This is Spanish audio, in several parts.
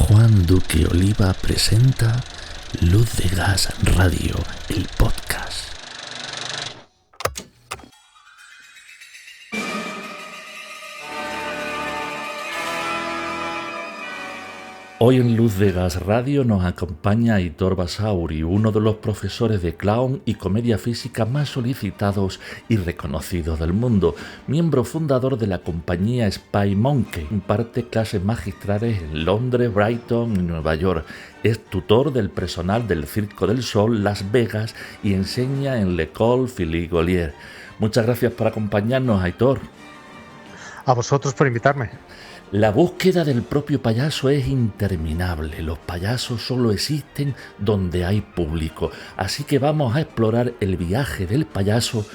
Juan Duque Oliva presenta Luz de Gas Radio, el podcast. Hoy en Luz de Gas Radio nos acompaña Aitor Basauri, uno de los profesores de clown y comedia física más solicitados y reconocidos del mundo, miembro fundador de la compañía Spy Monkey. Imparte clases magistrales en Londres, Brighton y Nueva York. Es tutor del personal del Circo del Sol, Las Vegas, y enseña en l'École Philippe Gaulier. Muchas gracias por acompañarnos, Aitor. A vosotros por invitarme. La búsqueda del propio payaso es interminable. Los payasos solo existen donde hay público. Así que vamos a explorar el viaje del payaso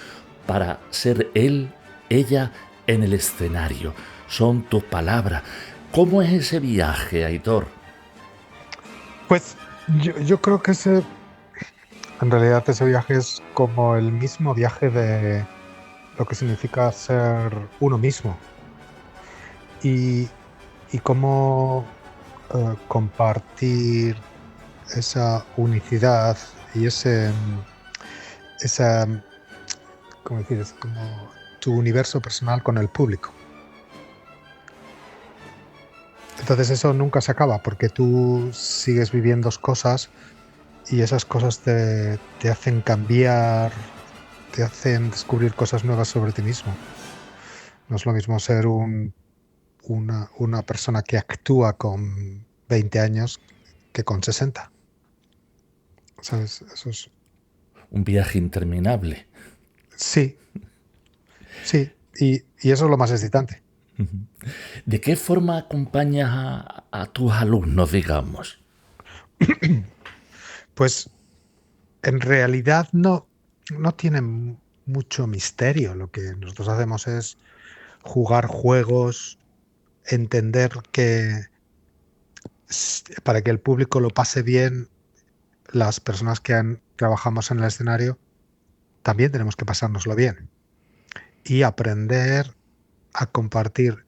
para ser él, ella en el escenario. Son tus palabras. ¿Cómo es ese viaje, Aitor? Pues yo creo que en realidad ese viaje es como el mismo viaje de lo que significa ser uno mismo. Y cómo compartir esa unicidad y esa, ¿cómo decir? Es como tu universo personal con el público. Entonces eso nunca se acaba porque tú sigues viviendo cosas y esas cosas te hacen cambiar, te hacen descubrir cosas nuevas sobre ti mismo. No es lo mismo ser una persona que actúa con 20 años que con 60. ¿Sabes? Eso es... Un viaje interminable. Sí. Y eso es lo más excitante. ¿De qué forma acompañas a tus alumnos, digamos? Pues en realidad no tiene mucho misterio. Lo que nosotros hacemos es jugar juegos, entender que para que el público lo pase bien, las personas que trabajamos en el escenario también tenemos que pasárnoslo bien y aprender a compartir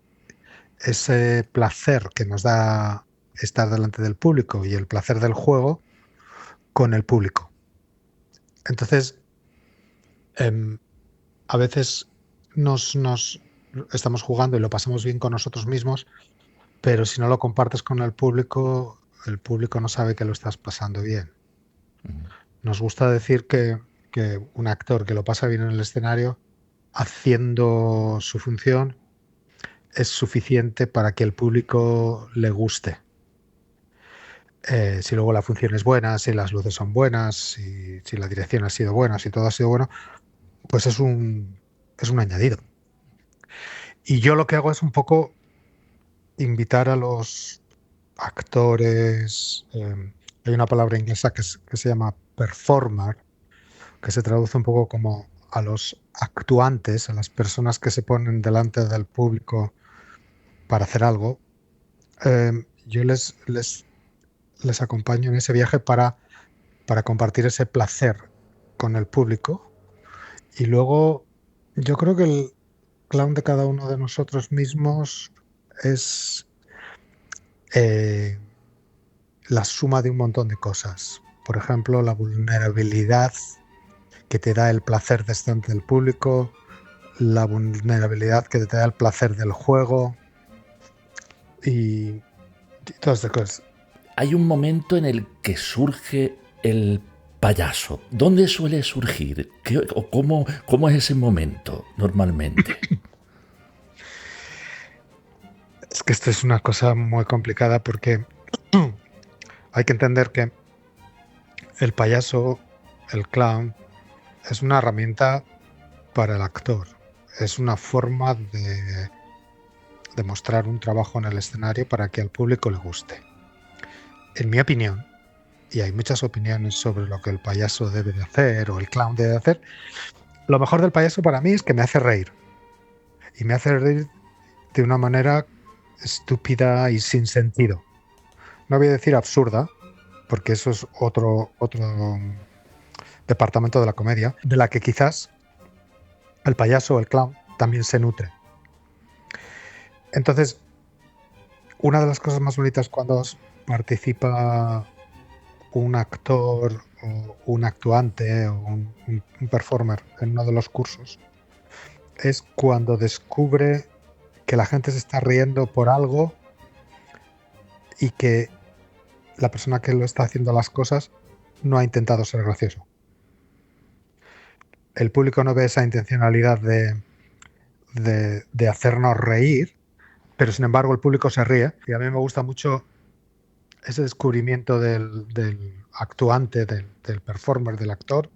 ese placer que nos da estar delante del público y el placer del juego con el público. Entonces, a veces nos estamos jugando y lo pasamos bien con nosotros mismos, pero si no lo compartes con el público no sabe que lo estás pasando bien. Nos gusta decir que un actor que lo pasa bien en el escenario, haciendo su función, es suficiente para que el público le guste. Si luego la función es buena, si las luces son buenas, si la dirección ha sido buena, si todo ha sido bueno, pues es un añadido. Y yo lo que hago es un poco invitar a los actores. Hay una palabra inglesa que se llama performer, que se traduce un poco como a los actuantes, a las personas que se ponen delante del público para hacer algo. Yo les acompaño en ese viaje para compartir ese placer con el público. Y luego yo creo que el clown de cada uno de nosotros mismos es la suma de un montón de cosas. Por ejemplo, la vulnerabilidad que te da el placer de estar ante el público, la vulnerabilidad que te da el placer del juego y todas estas cosas. Hay un momento en el que surge el payaso. ¿Dónde suele surgir? ¿Cómo es ese momento normalmente? Es que esto es una cosa muy complicada porque hay que entender que el payaso, el clown, es una herramienta para el actor. Es una forma de mostrar un trabajo en el escenario para que al público le guste. En mi opinión, y hay muchas opiniones sobre lo que el payaso debe de hacer o el clown debe de hacer, lo mejor del payaso para mí es que me hace reír. Y me hace reír de una manera estúpida y sin sentido. No voy a decir absurda, porque eso es otro departamento de la comedia, de la que quizás el payaso o el clown también se nutre. Entonces, una de las cosas más bonitas cuando participa un actor o un actuante o un performer en uno de los cursos es cuando descubre que la gente se está riendo por algo y que la persona que lo está haciendo las cosas no ha intentado ser gracioso. El público no ve esa intencionalidad de hacernos reír, pero sin embargo el público se ríe. Y a mí me gusta mucho ese descubrimiento del actuante, del performer, del actor,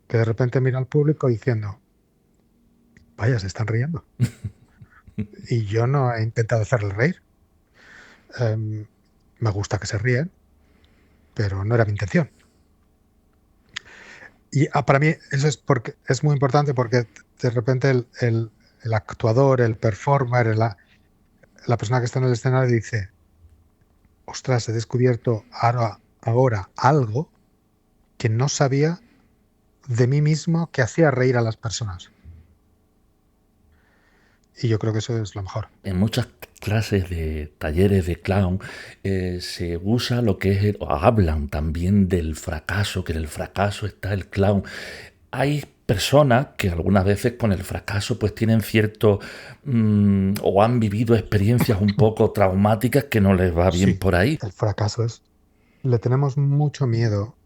que de repente mira al público diciendo, vaya, se están riendo. Y yo no he intentado hacerle reír. Me gusta que se ríen, pero no era mi intención. Y para mí eso es muy importante porque de repente el actuador, el performer, la persona que está en el escenario dice, ostras, he descubierto ahora algo que no sabía de mí mismo que hacía reír a las personas. Y yo creo que eso es lo mejor. En muchas clases de talleres de clown se usa lo que es, o hablan también del fracaso, que en el fracaso está el clown. Hay personas que algunas veces con el fracaso pues tienen cierto o han vivido experiencias un poco traumáticas que no les va bien Sí, por ahí. el fracaso le tenemos mucho miedo,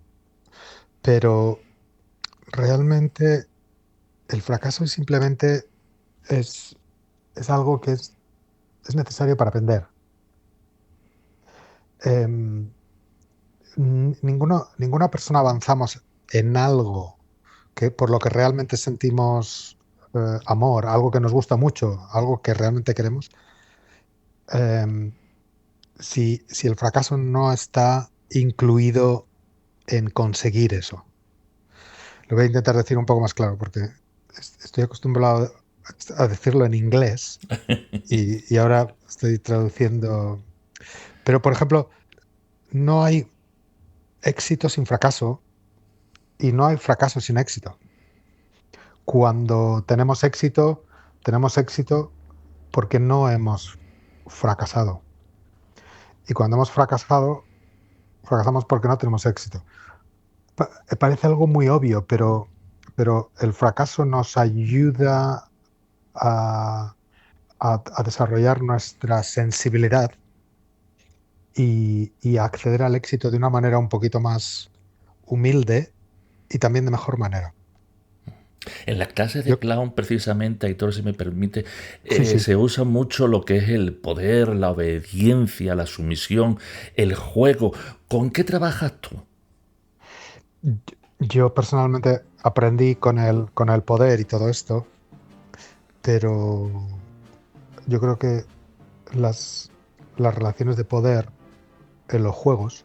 pero realmente el fracaso simplemente es, es algo que es necesario para aprender. Em, ninguna persona avanzamos en algo que por lo que realmente sentimos amor, algo que nos gusta mucho, algo que realmente queremos, em, si el fracaso no está incluido en conseguir eso. Lo voy a intentar decir un poco más claro porque estoy acostumbrado a decirlo en inglés y ahora estoy traduciendo. Pero, por ejemplo, no hay éxito sin fracaso y no hay fracaso sin éxito. Cuando tenemos éxito porque no hemos fracasado. Y cuando hemos fracasado, fracasamos porque no tenemos éxito. Parece algo muy obvio, pero el fracaso nos ayuda a, a desarrollar nuestra sensibilidad y a acceder al éxito de una manera un poquito más humilde y también de mejor manera. En las clases de Yo, clown, precisamente, Aitor, si me permite, sí, sí. se usa mucho lo que es el poder, la obediencia, la sumisión, el juego. ¿Con qué trabajas tú? Yo personalmente aprendí con el poder y todo esto, pero yo creo que las, las relaciones de poder en los juegos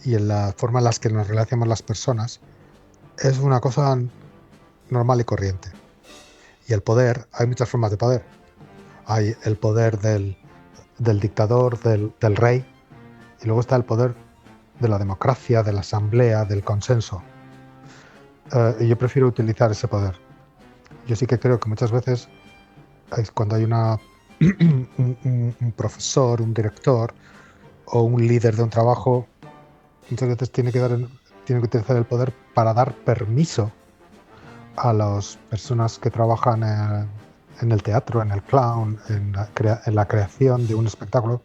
y en la forma en las que nos relacionamos las personas es una cosa normal y corriente. Y el poder, hay muchas formas de poder. Hay el poder del dictador, del rey, y luego está el poder de la democracia, de la asamblea, del consenso. Y yo prefiero utilizar ese poder. Yo sí que creo que muchas veces cuando hay un profesor, un director o un líder de un trabajo, muchas veces tiene que utilizar el poder para dar permiso a las personas que trabajan en el teatro, en el clown, en la creación de un espectáculo,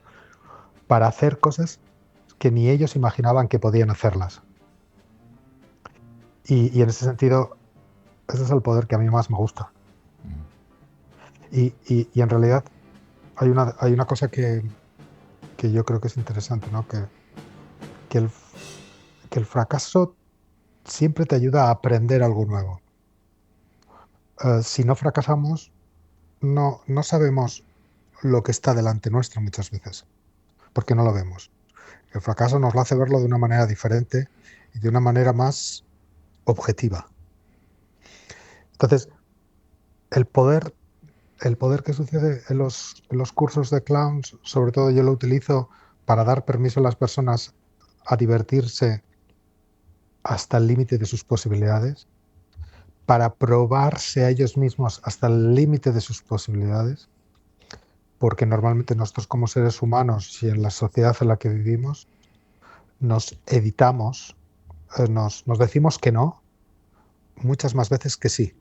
para hacer cosas que ni ellos imaginaban que podían hacerlas. Y en ese sentido, ese es el poder que a mí más me gusta. Y en realidad hay una cosa que yo creo que es interesante, ¿no? Que, el, que el fracaso siempre te ayuda a aprender algo nuevo. Si no fracasamos, no sabemos lo que está delante nuestro muchas veces, porque no lo vemos. El fracaso nos lo hace verlo de una manera diferente y de una manera más objetiva. Entonces, el poder, el poder que sucede en los cursos de clowns, sobre todo yo lo utilizo para dar permiso a las personas a divertirse hasta el límite de sus posibilidades, para probarse a ellos mismos hasta el límite de sus posibilidades, porque normalmente nosotros como seres humanos y en la sociedad en la que vivimos nos evitamos, nos decimos que no muchas más veces que sí,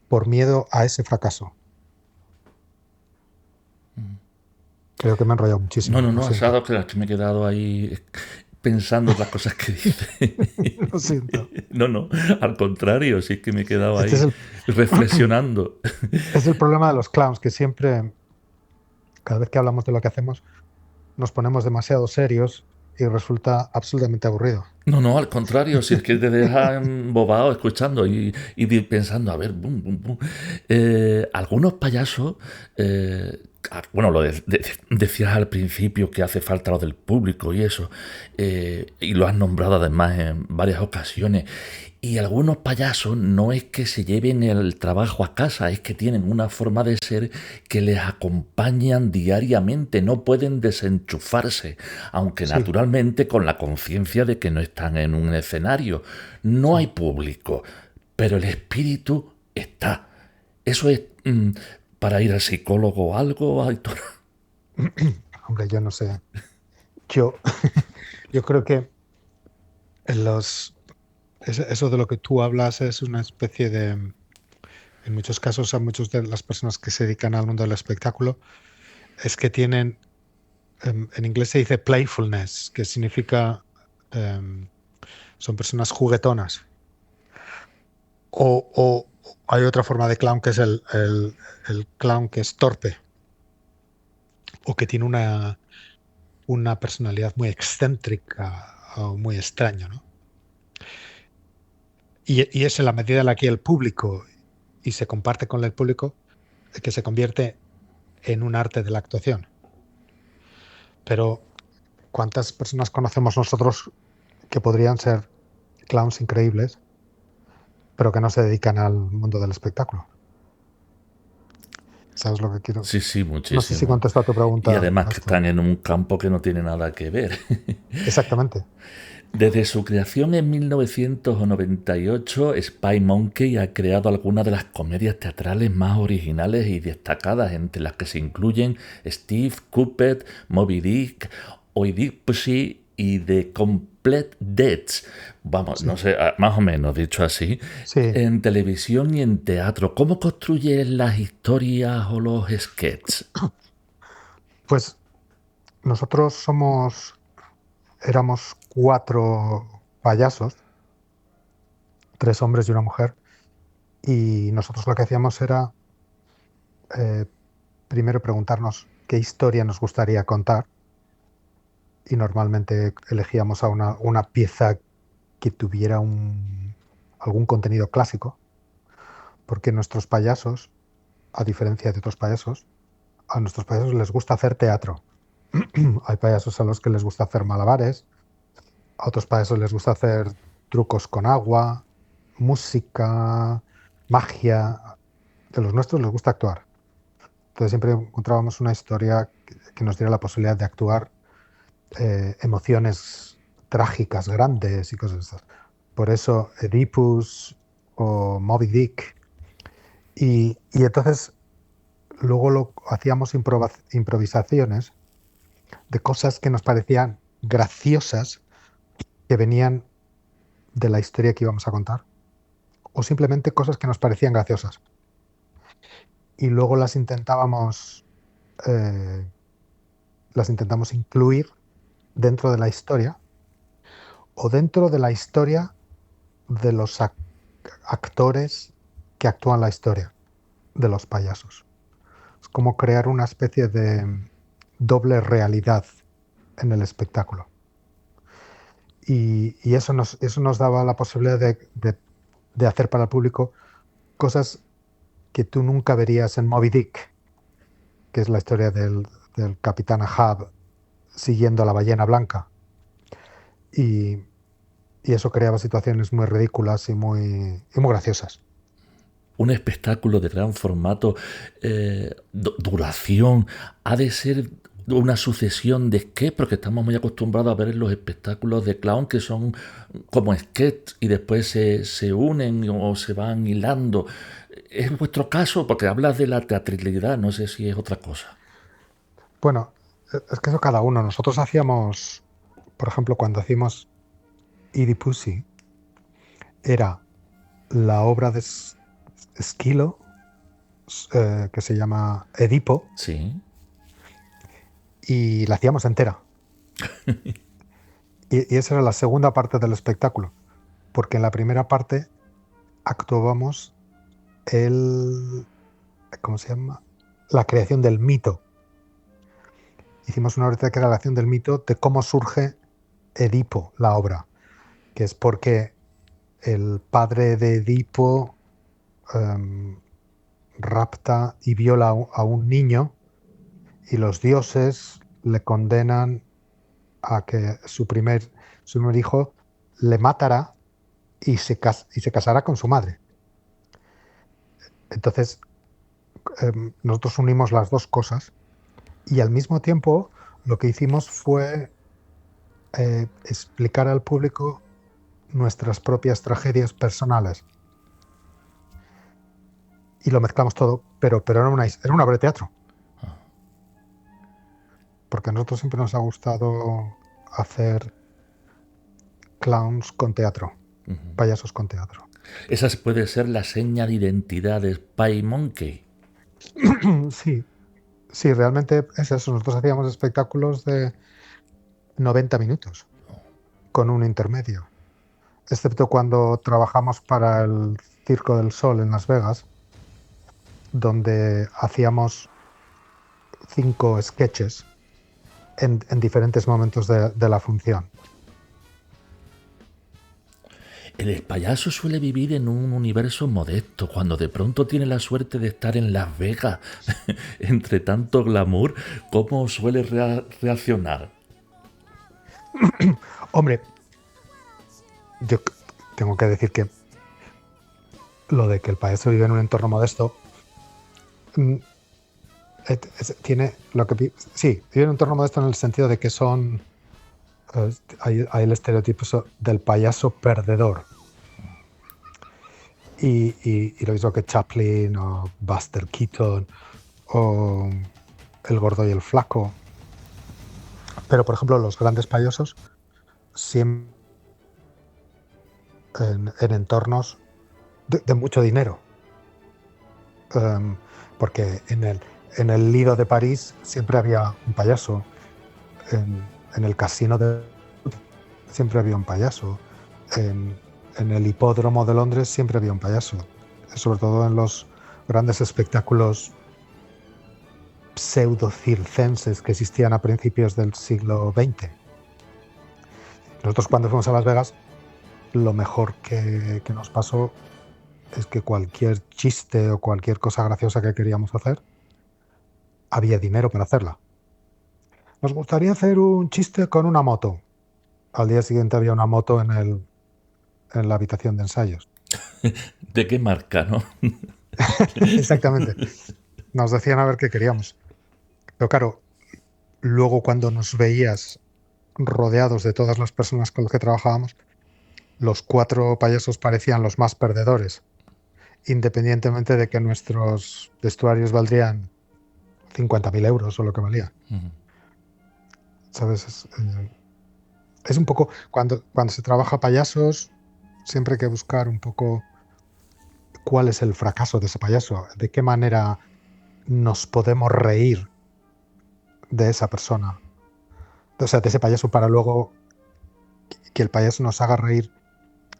por miedo a ese fracaso. Creo que me he enrollado No, muchísimo, no, lo no, siento. Asado, que me he quedado ahí pensando otras cosas que dice. Lo siento. No, no, al contrario, sí que me he quedado Este es ahí el, reflexionando. es el problema de los clowns, que siempre, cada vez que hablamos de lo que hacemos, nos ponemos demasiado serios y resulta absolutamente aburrido. No, no, al contrario, si es que te deja embobado escuchando pensando, a ver, bum, bum, bum. Algunos payasos, bueno, decías al principio que hace falta lo del público y eso, y lo has nombrado además en varias ocasiones. Y algunos payasos no es que se lleven el trabajo a casa, es que tienen una forma de ser que les acompañan diariamente, no pueden desenchufarse, aunque Sí, naturalmente con la conciencia de que no están en un escenario. No hay sí. público, pero el espíritu está. Eso es para ir al psicólogo o algo, Aitor. Hombre, yo no sé. Yo, yo creo que en eso de lo que tú hablas es una especie de, en muchos casos, a muchas de las personas que se dedican al mundo del espectáculo, es que tienen, en inglés se dice playfulness, que significa, em, son personas juguetonas. O hay otra forma de clown que es el clown que es torpe o que tiene una personalidad muy excéntrica o muy extraña, ¿no? Y es en la medida en la que el público y se comparte con el público que se convierte en un arte de la actuación. Pero ¿cuántas personas conocemos nosotros que podrían ser clowns increíbles, pero que no se dedican al mundo del espectáculo? ¿Sabes lo que quiero? Sí, sí, No sé si muchísimo. contesto a tu Y pregunta, además que Astor. están en un campo que no tiene nada que ver. Exactamente. Desde su creación en 1998, Spy Monkey ha creado algunas de las comedias teatrales más originales y destacadas, entre las que se incluyen Steve, Cupid, Moby Dick, Oedipus y The Complete Deads. Vamos, no Sí, sé, más o menos dicho así, sí. en televisión y en teatro. ¿Cómo construyes las historias o los sketches? Pues nosotros éramos 4 payasos, 3 hombres y una mujer, y nosotros lo que hacíamos era eh, primero preguntarnos qué historia nos gustaría contar y normalmente elegíamos a una pieza que tuviera algún contenido clásico, porque nuestros payasos, a diferencia de otros payasos, a nuestros payasos les gusta hacer teatro. Hay payasos a los que les gusta hacer malabares, a otros payasos les gusta hacer trucos con agua, música, magia. De los nuestros les gusta actuar. Entonces siempre encontrábamos una historia que nos diera la posibilidad de actuar emociones trágicas, grandes y cosas de estas. Por eso Oedipus o Moby Dick. Y entonces luego hacíamos improvisaciones de cosas que nos parecían graciosas, que venían de la historia que íbamos a contar, o simplemente cosas que nos parecían graciosas. Y luego eh, las intentamos incluir dentro de la historia o dentro de la historia de los actores que actúan la historia, de los payasos. Es como crear una especie de doble realidad en el espectáculo. Y eso nos daba la posibilidad de hacer para el público cosas que tú nunca verías en Moby Dick, que es la historia del capitán Ahab siguiendo a la ballena blanca. Y, y eso creaba situaciones muy ridículas y muy graciosas. Un espectáculo de gran formato, duración, ha de ser una sucesión de sketches, porque estamos muy acostumbrados a ver los espectáculos de clown que son como sketches y después se unen o se van hilando. ¿Es vuestro caso? Porque hablas de la teatralidad, no sé si es otra cosa. Bueno, es que eso cada uno. Nosotros hacíamos, por ejemplo, cuando hacíamos Oedipus, era la obra de Esquilo, que se llama Edipo, Sí. y la hacíamos entera. Y esa era la segunda parte del espectáculo, porque en la primera parte actuábamos el, ¿cómo se llama? La creación del mito. Hicimos una obra de creación del mito de cómo surge Edipo, la obra, que es porque el padre de Edipo em, rapta y viola a un niño y los dioses le condenan a que su primer hijo le matará y se casará con su madre. Entonces, nosotros unimos las dos cosas y al mismo tiempo lo que hicimos fue explicar al público nuestras propias tragedias personales. Y lo mezclamos todo, pero era una obra de teatro. Porque a nosotros siempre nos ha gustado hacer clowns con teatro, Ujú. payasos con teatro. Esa puede ser la seña de identidad de Spy Monkey. Sí, sí, realmente es eso. Nosotros hacíamos espectáculos de 90 minutos con un intermedio. Excepto cuando trabajamos para el Circo del Sol en Las Vegas, donde hacíamos 5 sketches en diferentes momentos de la función. El payaso suele vivir en un universo modesto, cuando de pronto tiene la suerte de estar en Las Vegas, entre tanto glamour, ¿cómo suele reaccionar? Hombre, yo tengo que decir que lo de que el payaso vive en un entorno modesto mm, tiene lo que sí, vive en un entorno modesto en el sentido de que son hay el estereotipo del payaso perdedor y lo mismo que Chaplin o Buster Keaton o el gordo y el flaco, pero por ejemplo los grandes payasos siempre en entornos de mucho dinero. Porque en el Lido de París siempre había un payaso, en el casino de siempre había un payaso, en el hipódromo de Londres siempre había un payaso, sobre todo en los grandes espectáculos pseudo-circenses que existían a principios del siglo XX. Nosotros cuando fuimos a Las Vegas, lo mejor que nos pasó es que cualquier chiste o cualquier cosa graciosa que queríamos hacer, había dinero para hacerla. Nos gustaría hacer un chiste con una moto. Al día siguiente había una moto en la habitación de ensayos. ¿De qué marca, no? Exactamente. Nos decían a ver qué queríamos. Pero claro, luego cuando nos veías rodeados de todas las personas con las que trabajábamos, los 4 payasos parecían los más perdedores, independientemente de que nuestros vestuarios valdrían 50.000 euros o lo que valía. ¿Sabes? Es un poco, cuando se trabaja payasos, siempre hay que buscar un poco cuál es el fracaso de ese payaso, de qué manera nos podemos reír de esa persona, o sea, de ese payaso, para luego que el payaso nos haga reír.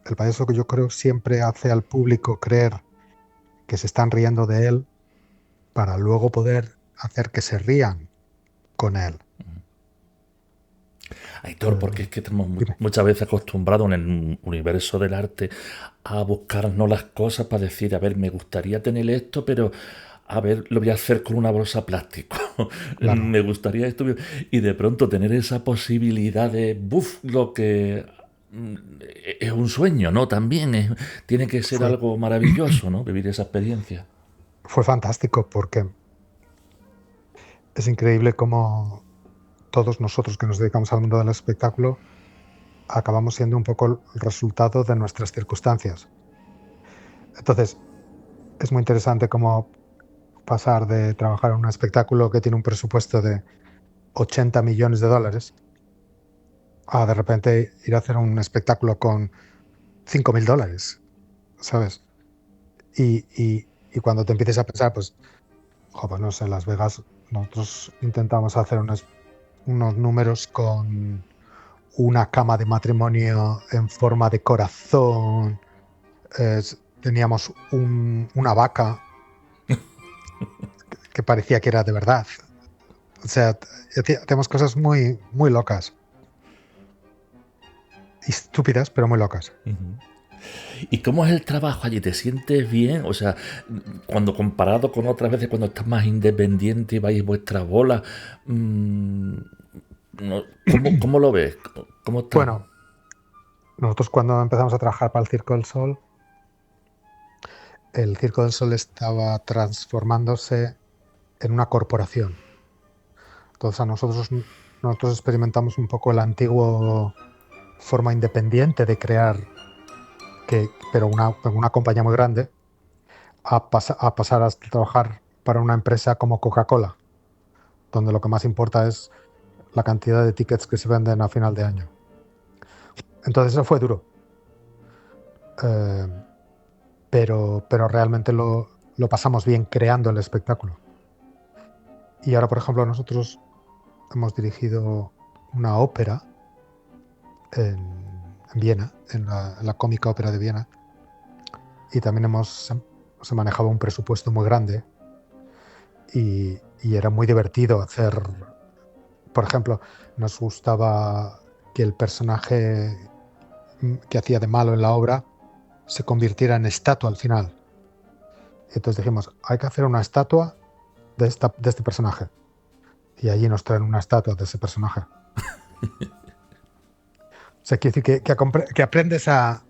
El payaso, que yo creo, siempre hace al público creer que se están riendo de él para luego poder hacer que se rían con él. Aitor, porque es que estamos Dime. muchas veces acostumbrados en el universo del arte a buscarnos las cosas para decir, a ver, me gustaría tener esto, pero a ver, lo voy a hacer con una bolsa plástico. Claro. Me gustaría esto. Y de pronto tener esa posibilidad de, buf, lo que es un sueño, ¿no? También tiene que ser Fue, algo maravilloso, ¿no? Vivir esa experiencia. fue fantástico porque es increíble cómo todos nosotros que nos dedicamos al mundo del espectáculo acabamos siendo un poco el resultado de nuestras circunstancias. Entonces, es muy interesante cómo pasar de trabajar en un espectáculo que tiene un presupuesto de 80 millones de dólares a de repente ir a hacer un espectáculo con 5.000 dólares, ¿sabes? Y cuando te empieces a pensar, pues, pues no sé, en Las Vegas nosotros intentamos hacer unos números con una cama de matrimonio en forma de corazón. Teníamos una vaca que parecía que era de verdad. O sea, tenemos cosas muy, muy locas. Estúpidas, pero muy locas. ¿Y cómo es el trabajo allí? ¿Te sientes bien? O sea, cuando comparado con otras veces, cuando estás más independiente y vais vuestra bola, ¿cómo lo ves? ¿Cómo está? Bueno, nosotros cuando empezamos a trabajar para el Circo del Sol estaba transformándose en una corporación. Entonces nosotros experimentamos un poco la antigua forma independiente de crear, pero una compañía muy grande, a pasar a trabajar para una empresa como Coca-Cola, donde lo que más importa es la cantidad de tickets que se venden a final de año. Entonces eso fue duro. Pero realmente lo pasamos bien creando el espectáculo. Y ahora, por ejemplo, nosotros hemos dirigido una ópera en Viena, en la Cómica Ópera de Viena, y también se manejaba un presupuesto muy grande y era muy divertido hacer. Por ejemplo, nos gustaba que el personaje que hacía de malo en la obra se convirtiera en estatua al final. Y entonces dijimos, hay que hacer una estatua de este personaje. Y allí nos traen una estatua de ese personaje. O sea, quiere decir que aprendes a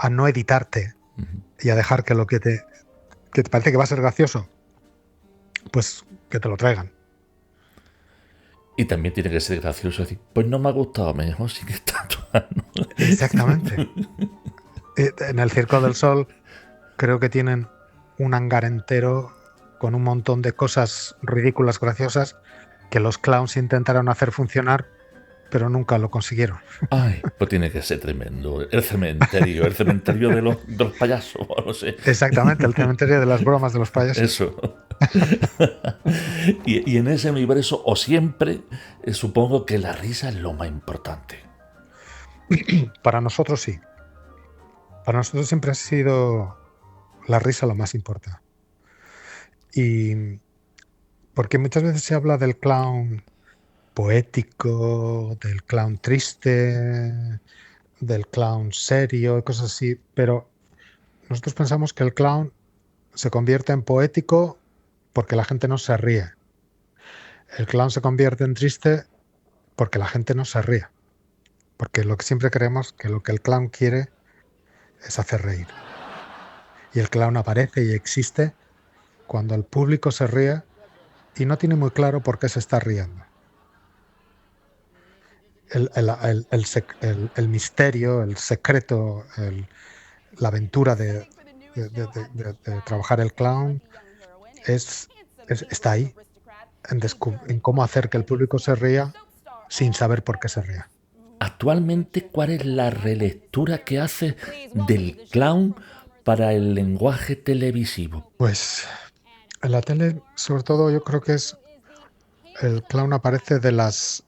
no editarte y a dejar que lo que te parece que va a ser gracioso, pues que te lo traigan. Y también tiene que ser gracioso decir, pues no me ha gustado, mejor sin estatua, ¿no? Exactamente. En el Circo del Sol creo que tienen un hangar entero con un montón de cosas ridículas, graciosas, que los clowns intentaron hacer funcionar, pero nunca lo consiguieron. Ay, pues tiene que ser tremendo. El cementerio de los payasos, no sé. Exactamente, el cementerio de las bromas de los payasos. Eso. y en ese universo, o siempre, supongo que la risa es lo más importante. Para nosotros sí. Para nosotros siempre ha sido la risa lo más importante. Y porque muchas veces se habla del clown poético, del clown triste, del clown serio y cosas así, pero nosotros pensamos que el clown se convierte en poético porque la gente no se ríe. El clown se convierte en triste porque la gente no se ríe. Porque lo que siempre creemos que lo que el clown quiere es hacer reír. Y el clown aparece y existe cuando el público se ríe y no tiene muy claro por qué se está riendo. El misterio, el secreto, la aventura de trabajar el clown está ahí, en cómo hacer que el público se ría sin saber por qué se ría. Actualmente, ¿cuál es la relectura que haces del clown para el lenguaje televisivo? Pues en la tele, sobre todo, yo creo que el clown aparece de las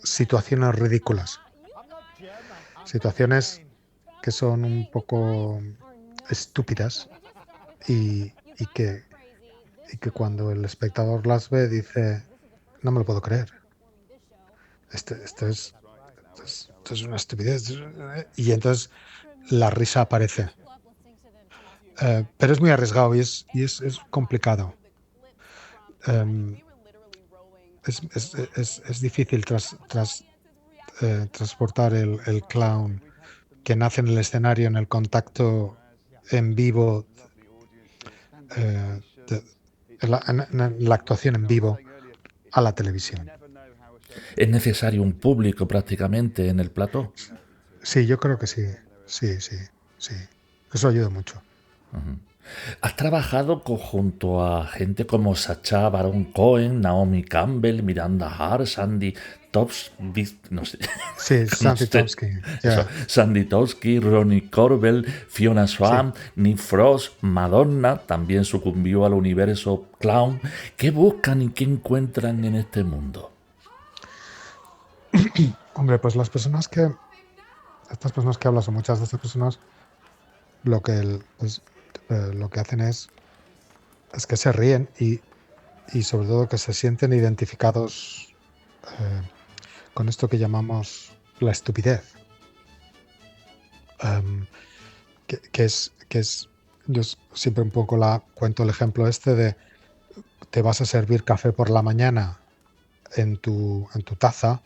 situaciones ridículas. Situaciones que son un poco estúpidas y que cuando el espectador las ve dice, no me lo puedo creer. Esto es una estupidez. Y entonces la risa aparece. Pero es muy arriesgado y es complicado. Es difícil transportar el clown que nace en el escenario, en el contacto en vivo, en la actuación en vivo, a la televisión. ¿Es necesario un público prácticamente en el plató? Sí, yo creo que sí. Sí. Eso ayuda mucho. Has trabajado junto a gente como Sacha Baron Cohen, Naomi Campbell, Miranda Hart, Sandy Tops, no sé, Sí, no Santi sé, Tomsky, eso, ya, Sandy Toski, Ronnie Corbell, Fiona sí. Swan, Nick Frost, Madonna, también sucumbió al universo clown. ¿Qué buscan y qué encuentran en este mundo? Hombre, pues estas personas que hablas o muchas de estas personas, lo que hacen es que se ríen y sobre todo que se sienten identificados eh, con esto que llamamos la estupidez. Em, yo siempre un poco cuento el ejemplo este de te vas a servir café por la mañana en tu taza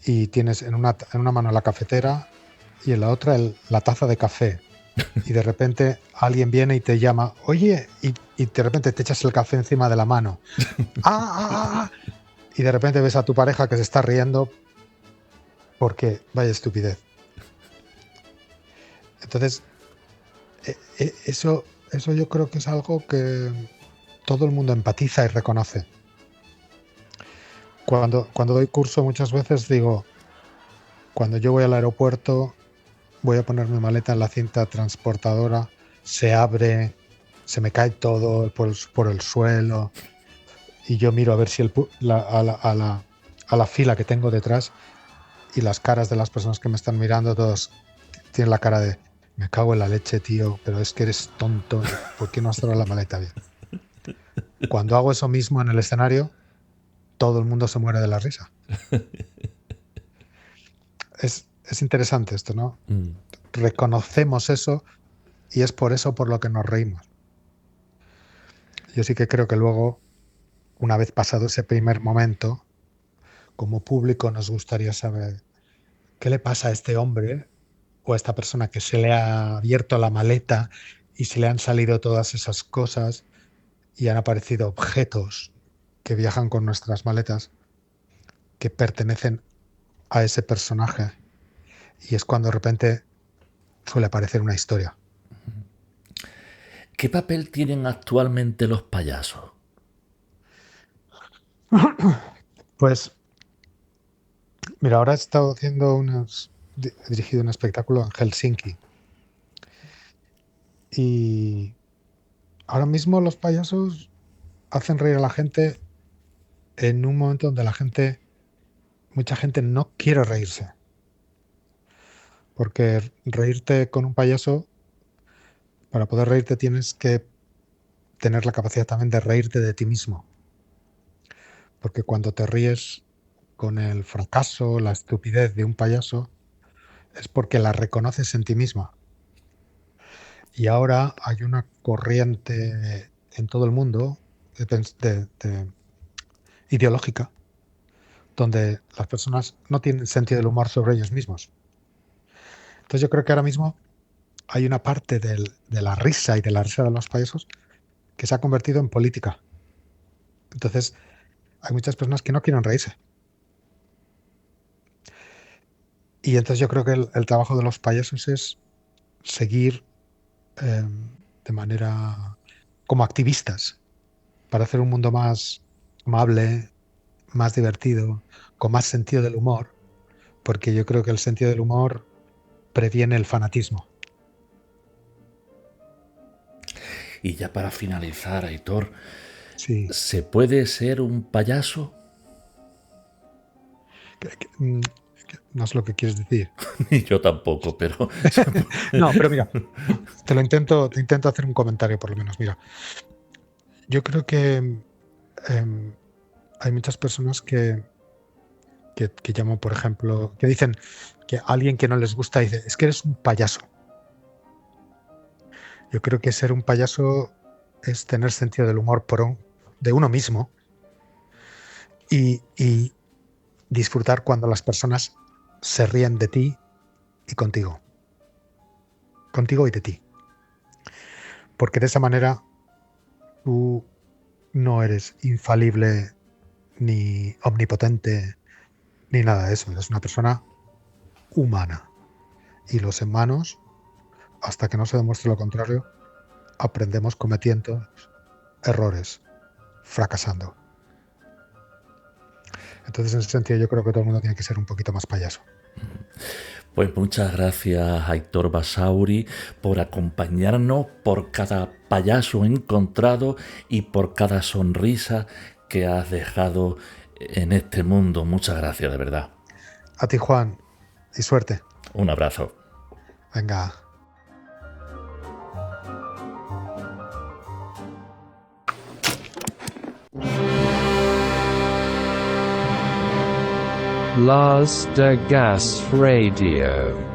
y tienes en una mano la cafetera y en la otra la taza de café. Y de repente alguien viene y te llama, oye, y de repente te echas el café encima de la mano. ¡Ah, ah, ah! Ah! Y de repente ves a tu pareja que se está riendo porque vaya estupidez. Entonces, eso yo creo que es algo que todo el mundo empatiza y reconoce. Cuando doy curso muchas veces digo, cuando yo voy al aeropuerto, voy a poner mi maleta en la cinta transportadora, se abre, se me cae todo por el suelo y yo miro a ver si a la fila que tengo detrás y las caras de las personas que me están mirando, todos tienen la cara de me cago en la leche, tío, pero es que eres tonto, ¿por qué no has cerrado la maleta bien? Cuando hago eso mismo en el escenario, todo el mundo se muere de la risa. Es interesante esto, ¿no? Mm. Reconocemos eso y es por eso por lo que nos reímos. Yo sí que creo que luego, una vez pasado ese primer momento, como público nos gustaría saber qué le pasa a este hombre o a esta persona que se le ha abierto la maleta y se le han salido todas esas cosas y han aparecido objetos que viajan con nuestras maletas que pertenecen a ese personaje. Y es cuando de repente suele aparecer una historia. ¿Qué papel tienen actualmente los payasos? Pues mira, ahora he estado he dirigido un espectáculo en Helsinki y ahora mismo los payasos hacen reír a la gente en un momento donde mucha gente no quiere reírse, porque reírte con un payaso, para poder reírte tienes que tener la capacidad también de reírte de ti mismo, porque cuando te ríes con el fracaso, la estupidez de un payaso, es porque la reconoces en ti misma. Y ahora hay una corriente en todo el mundo ideológica donde las personas no tienen sentido del humor sobre ellos mismos. Entonces yo creo que ahora mismo hay una parte de la risa y de la risa de los payasos que se ha convertido en política. Entonces hay muchas personas que no quieren reírse. Y entonces yo creo que el trabajo de los payasos es seguir eh, de manera como activistas para hacer un mundo más amable, más divertido, con más sentido del humor, porque yo creo que el sentido del humor previene el fanatismo. Y ya para finalizar, Aitor, Sí. ¿se puede ser un payaso? Mm, no es lo que quieres decir. Ni yo tampoco, pero No, pero mira, te intento hacer un comentario por lo menos. Mira, yo creo que em, hay muchas personas que llaman, por ejemplo, que dicen que a alguien que no les gusta dice, es que eres un payaso. Yo creo que ser un payaso es tener sentido del humor de uno mismo y disfrutar cuando las personas se ríen de ti y contigo y de ti. Porque de esa manera tú no eres infalible ni omnipotente ni nada de eso. Eres una persona humana y los humanos, hasta que no se demuestre lo contrario, aprendemos cometiendo errores, fracasando. Entonces, en ese sentido, yo creo que todo el mundo tiene que ser un poquito más payaso. Pues muchas gracias, Aitor Basauri, por acompañarnos, por cada payaso encontrado y por cada sonrisa que has dejado en este mundo. Muchas gracias, de verdad. A ti, Juan, y suerte. Un abrazo. Venga. Lars de Gas Radio.